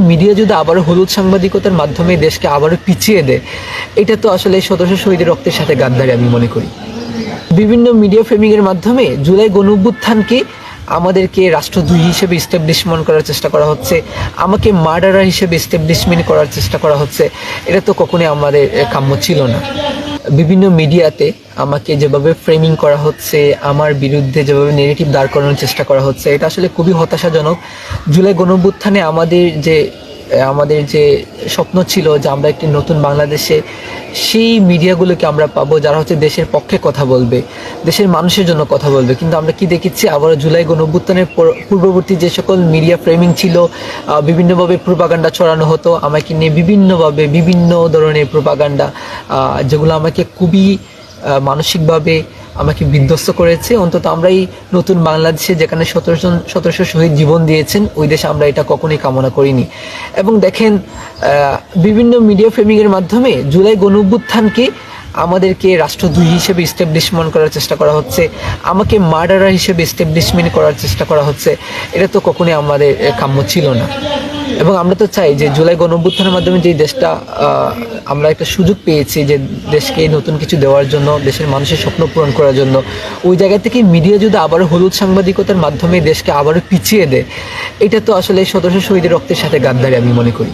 Media যদি আবারও হলুদ সাংবাদিকতার মাধ্যমে দেশকে আবারও পিছিয়ে দেয়, এটা তো আসলে সদস্য শহীদের রক্তের সাথে গাদ্দারি আমি মনে করি। বিভিন্ন মিডিয়া ফ্রেমিংয়ের মাধ্যমে জুলাই গণঅভ্যুত্থানকে আমাদেরকে রাষ্ট্রদ্রোহী হিসেবে ইস্টাবলিশমেন্ট করার চেষ্টা করা হচ্ছে, আমাকে মার্ডারার হিসেবে ইস্টাবলিশমেন্ট করার চেষ্টা করা হচ্ছে। এটা তো কখনোই আমাদের কাম্য ছিল না। বিভিন্ন মিডিয়াতে আমাকে যেভাবে ফ্রেমিং করা হচ্ছে, আমার বিরুদ্ধে যেভাবে নেগেটিভ দাঁড় করানোর চেষ্টা করা হচ্ছে, এটা আসলে খুবই হতাশাজনক। জুলাই গণঅভ্যুত্থানে আমাদের যে স্বপ্ন ছিল যে আমরা একটি নতুন বাংলাদেশে, সেই মিডিয়াগুলোকে আমরা পাবো যারা হচ্ছে দেশের পক্ষে কথা বলবে, দেশের মানুষের জন্য কথা বলবে। কিন্তু আমরা কি দেখেছি, আবারও জুলাই গণঅভ্যুত্থানের পূর্ববর্তী যে সকল মিডিয়া ফ্রেমিং ছিল, বিভিন্নভাবে প্রোপাগান্ডা ছড়ানো হতো আমাকে নিয়ে, বিভিন্ন ধরনের প্রোপাগান্ডা, যেগুলো আমাকে খুবই মানসিকভাবে আমাকে বিধ্বস্ত করেছে। অন্তত আমরা এই নতুন বাংলাদেশে, যেখানে 1700 শহীদ জীবন দিয়েছেন, ওই দেশে আমরা এটা কখনোই কামনা করিনি। এবং দেখেন, বিভিন্ন মিডিয়া ফ্রেমিংয়ের মাধ্যমে জুলাই গণঅভ্যুত্থানকে আমাদেরকে রাষ্ট্রদ্রোহী হিসেবে ইস্টাবলিশমেন্ট করার চেষ্টা করা হচ্ছে, আমাকে মার্ডারার হিসেবে ইস্টাবলিশমেন্ট করার চেষ্টা করা হচ্ছে। এটা তো কখনোই আমাদের কাম্য ছিল না। এবং আমরা তো চাই যে জুলাই গণঅভ্যুত্থানের মাধ্যমে যে দেশটা আমরা একটা সুযোগ পেয়েছি যে দেশকে নতুন কিছু দেওয়ার জন্য, দেশের মানুষের স্বপ্ন পূরণ করার জন্য, ওই জায়গা থেকে মিডিয়া যদি আবারও হলুদ সাংবাদিকতার মাধ্যমে দেশকে আবারও পিছিয়ে দেয়, এটা তো আসলে সদস্য শহীদের রক্তের সাথে গাদ্দারি আমি মনে করি।